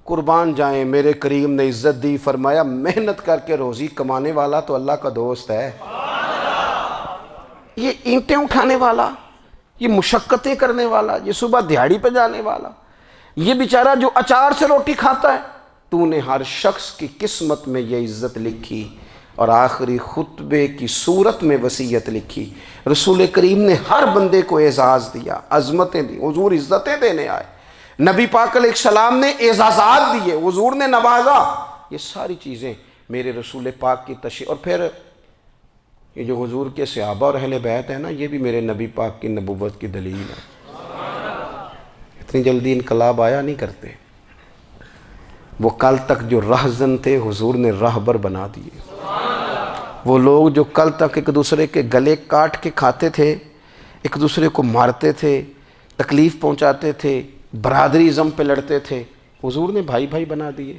قربان جائیں، میرے کریم نے عزت دی، فرمایا محنت کر کے روزی کمانے والا تو اللہ کا دوست ہے۔ یہ اینٹیں اٹھانے والا، یہ مشقتیں کرنے والا، یہ صبح دیہڑی پہ جانے والا، یہ بیچارہ جو اچار سے روٹی کھاتا ہے، تو نے ہر شخص کی قسمت میں یہ عزت لکھی اور آخری خطبے کی صورت میں وصیت لکھی۔ رسول کریم نے ہر بندے کو اعزاز دیا، عظمتیں دی، حضور عزتیں دینے آئے، نبی پاک علیہ السلام نے اعزازات دیے، حضور نے نوازا۔ یہ ساری چیزیں میرے رسول پاک کی تشریح، اور پھر یہ جو حضور کے صحابہ اور اہل بیت ہیں نا، یہ بھی میرے نبی پاک کی نبوت کی دلیل ہے۔ اتنی جلدی انقلاب آیا نہیں کرتے، وہ کل تک جو رہزن تھے حضور نے راہبر بنا دیے۔ وہ لوگ جو کل تک ایک دوسرے کے گلے کاٹ کے کھاتے تھے، ایک دوسرے کو مارتے تھے، تکلیف پہنچاتے تھے، برادری ازم پہ لڑتے تھے، حضور نے بھائی بھائی بنا دیے۔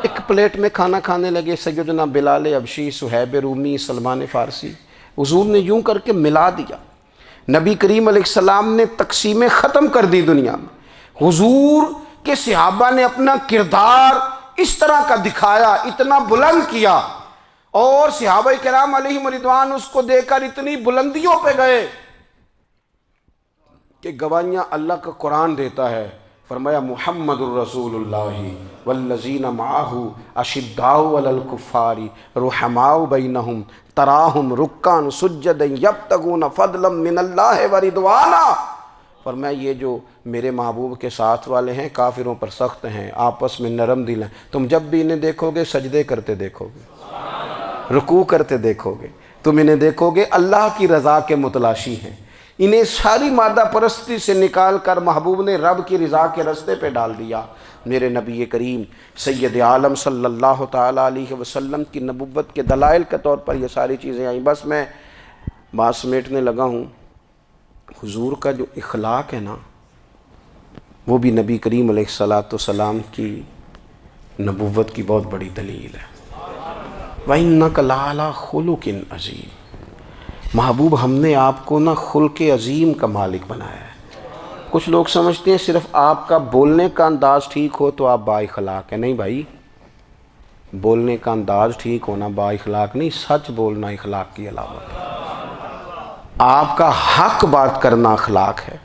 ایک پلیٹ میں کھانا کھانے لگے، سیدنا بلال حبشی، صہیب رومی، سلمان فارسی، حضور نے یوں کر کے ملا دیا۔ نبی کریم علیہ السلام نے تقسیمیں ختم کر دی دنیا میں۔ حضور کے صحابہ نے اپنا کردار اس طرح کا دکھایا، اتنا بلند کیا، اور صحابہ کرام علیہم رضوان اس کو دیکھ کر اتنی بلندیوں پہ گئے کہ گواہیاں اللہ کا قرآن دیتا ہے۔ فرمایا محمد الرسول اللہ والذین معہ اشداء علی الکفار رحماء بینہم تراہم رکعا سجدا یبتغون فضلا من اللہ ورضوانا۔ فرمایا یہ جو میرے محبوب کے ساتھ والے ہیں کافروں پر سخت ہیں، آپس میں نرم دل ہیں، تم جب بھی انہیں دیکھو گے سجدے کرتے دیکھو گے، رکوع کرتے دیکھو گے، تم انہیں دیکھو گے اللہ کی رضا کے متلاشی ہیں۔ انہیں ساری مادہ پرستی سے نکال کر محبوب نے رب کی رضا کے رستے پہ ڈال دیا۔ میرے نبی کریم سید عالم صلی اللہ تعالیٰ علیہ وسلم کی نبوت کے دلائل کے طور پر یہ ساری چیزیں آئیں۔ بس میں بات سمیٹنے لگا ہوں۔ حضور کا جو اخلاق ہے نا، وہ بھی نبی کریم علیہ السلام کی نبوت کی بہت بڑی دلیل ہے۔ وَإِنَّكَ لَعَلَىٰ خُلُقٍ عَظِيمٍ۔ محبوب ہم نے آپ کو نا خلق عظیم کا مالک بنایا ہے۔ کچھ لوگ سمجھتے ہیں صرف آپ کا بولنے کا انداز ٹھیک ہو تو آپ با اخلاق ہیں۔ نہیں بھائی، بولنے کا انداز ٹھیک ہونا با اخلاق نہیں، سچ بولنا اخلاق کی علامت ہے۔ آپ کا حق بات کرنا اخلاق ہے،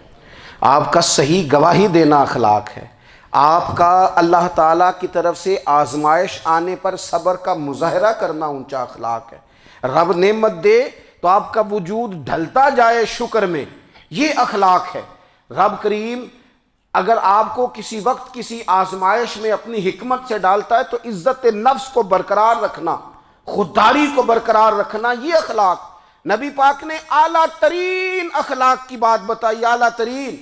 آپ کا صحیح گواہی دینا اخلاق ہے، آپ کا اللہ تعالیٰ کی طرف سے آزمائش آنے پر صبر کا مظاہرہ کرنا اونچا اخلاق ہے۔ رب نعمت دے تو آپ کا وجود ڈھلتا جائے شکر میں، یہ اخلاق ہے۔ رب کریم اگر آپ کو کسی وقت کسی آزمائش میں اپنی حکمت سے ڈالتا ہے تو عزت نفس کو برقرار رکھنا، خودداری کو برقرار رکھنا، یہ اخلاق۔ نبی پاک نے اعلیٰ ترین اخلاق کی بات بتائی، اعلیٰ ترین۔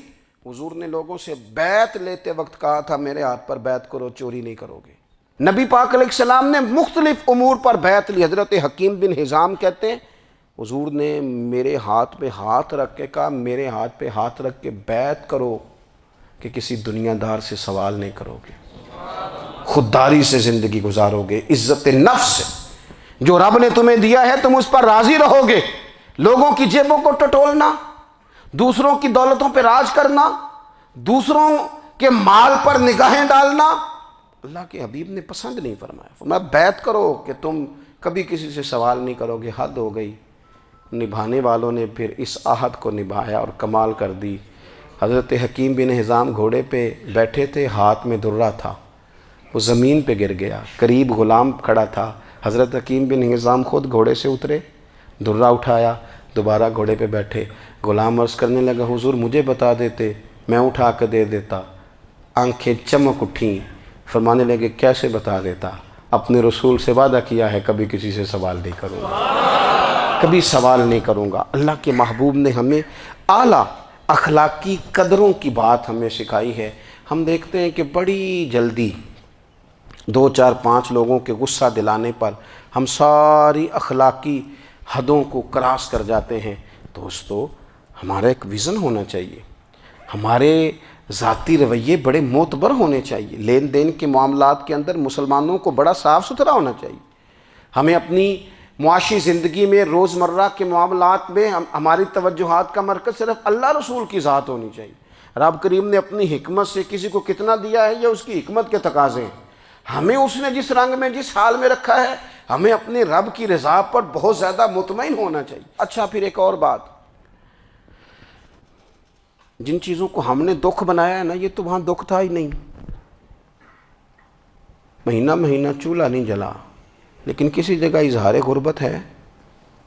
حضور نے لوگوں سے بیعت لیتے وقت کہا تھا میرے ہاتھ پر بیعت کرو، چوری نہیں کرو گے۔ نبی پاک علیہ السلام نے مختلف امور پر بیعت لی۔ حضرت حکیم بن حزام کہتے ہیں حضور نے میرے ہاتھ پہ ہاتھ رکھ کے کہا میرے ہاتھ پہ ہاتھ رکھ کے بیعت کرو کہ کسی دنیا دار سے سوال نہیں کرو گے، خودداری سے زندگی گزارو گے، عزت نفس سے، جو رب نے تمہیں دیا ہے تم اس پر راضی رہو گے۔ لوگوں کی جیبوں کو ٹٹولنا، دوسروں کی دولتوں پہ راج کرنا، دوسروں کے مال پر نگاہیں ڈالنا اللہ کے حبیب نے پسند نہیں فرمایا۔ فرمایا بیعت کرو کہ تم کبھی کسی سے سوال نہیں کرو گے۔ حد ہو گئی۔ نبھانے والوں نے پھر اس عہد کو نبھایا اور کمال کر دی۔ حضرت حکیم بن حزام گھوڑے پہ بیٹھے تھے، ہاتھ میں درہ تھا، وہ زمین پہ گر گیا، قریب غلام کھڑا تھا، حضرت حکیم بن حزام خود گھوڑے سے اترے، درہ اٹھایا، دوبارہ گھوڑے پہ بیٹھے۔ غلام عرض کرنے لگا حضور مجھے بتا دیتے میں اٹھا کے دے دیتا۔ آنکھیں چمک اٹھیں، فرمانے لگے کیسے بتا دیتا؟ اپنے رسول سے وعدہ کیا ہے کبھی کسی سے سوال نہیں کروں گا، کبھی سوال نہیں کروں گا۔ اللہ کے محبوب نے ہمیں اعلیٰ اخلاقی قدروں کی بات ہمیں سکھائی ہے۔ ہم دیکھتے ہیں کہ بڑی جلدی 2 4 5 لوگوں کے غصہ دلانے پر ہم ساری اخلاقی حدوں کو کراس کر جاتے ہیں۔ دوستو ہمارا ایک ویژن ہونا چاہیے، ہمارے ذاتی رویے بڑے معتبر ہونے چاہیے، لین دین کے معاملات کے اندر مسلمانوں کو بڑا صاف ستھرا ہونا چاہیے۔ ہمیں اپنی معاشی زندگی میں روزمرہ کے معاملات میں ہماری توجہات کا مرکز صرف اللہ رسول کی ذات ہونی چاہیے۔ رب کریم نے اپنی حکمت سے کسی کو کتنا دیا ہے یہ اس کی حکمت کے تقاضے ہیں. ہمیں اس نے جس رنگ میں جس حال میں رکھا ہے ہمیں اپنے رب کی رضا پر بہت زیادہ مطمئن ہونا چاہیے. اچھا پھر ایک اور بات، جن چیزوں کو ہم نے دکھ بنایا ہے نا یہ تو وہاں دکھ تھا ہی نہیں. مہینہ مہینہ چولہا نہیں جلا، لیکن کسی جگہ اظہار غربت ہے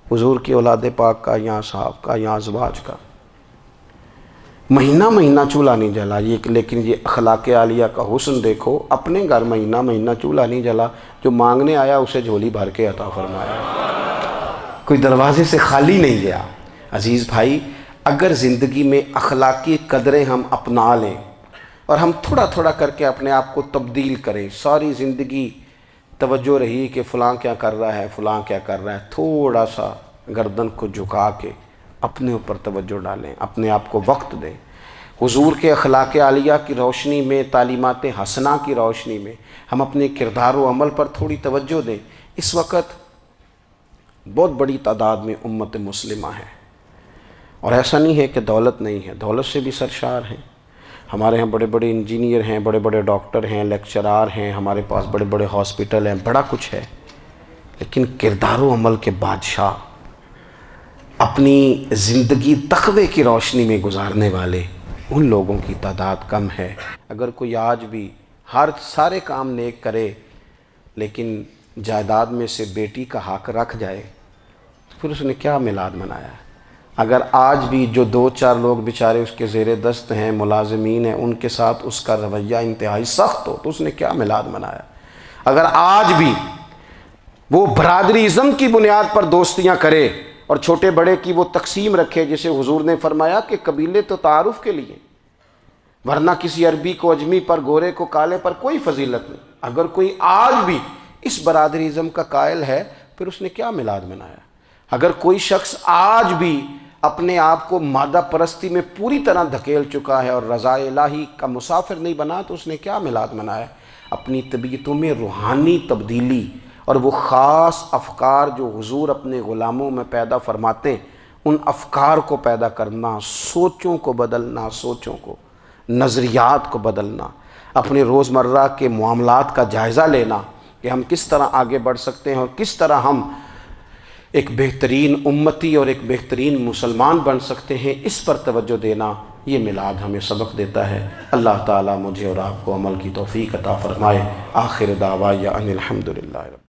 حضور کی اولاد پاک کا یا صحاب کا یا ازواج کا. مہینہ مہینہ چولہا نہیں جلا لیکن یہ اخلاق عالیہ کا حسن دیکھو. اپنے گھر مہینہ مہینہ چولہا نہیں جلا، جو مانگنے آیا اسے جھولی بھر کے عطا فرمایا، کوئی دروازے سے خالی نہیں گیا. عزیز بھائی، اگر زندگی میں اخلاقی قدریں ہم اپنا لیں اور ہم تھوڑا تھوڑا کر کے اپنے آپ کو تبدیل کریں، ساری زندگی توجہ رہی کہ فلاں کیا کر رہا ہے فلاں کیا کر رہا ہے، تھوڑا سا گردن کو جھکا کے اپنے اوپر توجہ ڈالیں، اپنے آپ کو وقت دیں. حضور کے اخلاق عالیہ کی روشنی میں، تعلیمات حسنہ کی روشنی میں ہم اپنے کردار و عمل پر تھوڑی توجہ دیں. اس وقت بہت بڑی تعداد میں امت مسلمہ ہے، اور ایسا نہیں ہے کہ دولت نہیں ہے، دولت سے بھی سرشار ہیں. ہمارے ہاں بڑے بڑے انجینئر ہیں، بڑے بڑے ڈاکٹر ہیں، لیکچرار ہیں، ہمارے پاس بڑے بڑے ہاسپٹل ہیں، بڑا کچھ ہے. لیکن کردار و عمل کے بادشاہ، اپنی زندگی تقوی کی روشنی میں گزارنے والے، ان لوگوں کی تعداد کم ہے. اگر کوئی آج بھی سارے کام نیک کرے لیکن جائیداد میں سے بیٹی کا حق رکھ جائے تو پھر اس نے کیا میلاد منایا ہے؟ اگر آج بھی جو 2-4 لوگ بیچارے اس کے زیر دست ہیں، ملازمین ہیں، ان کے ساتھ اس کا رویہ انتہائی سخت ہو تو اس نے کیا میلاد منایا؟ اگر آج بھی وہ برادری ازم کی بنیاد پر دوستیاں کرے اور چھوٹے بڑے کی وہ تقسیم رکھے، جسے حضور نے فرمایا کہ قبیلے تو تعارف کے لیے، ورنہ کسی عربی کو اجمی پر، گورے کو کالے پر کوئی فضیلت نہیں. اگر کوئی آج بھی اس برادری ازم کا قائل ہے پھر اس نے کیا میلاد منایا؟ اگر کوئی شخص آج بھی اپنے آپ کو مادہ پرستی میں پوری طرح دھکیل چکا ہے اور رضا الہی کا مسافر نہیں بنا تو اس نے کیا میلاد منایا؟ اپنی طبیعتوں میں روحانی تبدیلی اور وہ خاص افکار جو حضور اپنے غلاموں میں پیدا فرماتے ہیں، ان افکار کو پیدا کرنا، سوچوں کو بدلنا، سوچوں کو، نظریات کو بدلنا، اپنے روزمرہ کے معاملات کا جائزہ لینا کہ ہم کس طرح آگے بڑھ سکتے ہیں اور کس طرح ہم ایک بہترین امتی اور ایک بہترین مسلمان بن سکتے ہیں. اس پر توجہ دینا یہ میلاد ہمیں سبق دیتا ہے. اللہ تعالیٰ مجھے اور آپ کو عمل کی توفیق عطا فرمائے. آخر دعوایا ان الحمدللہ.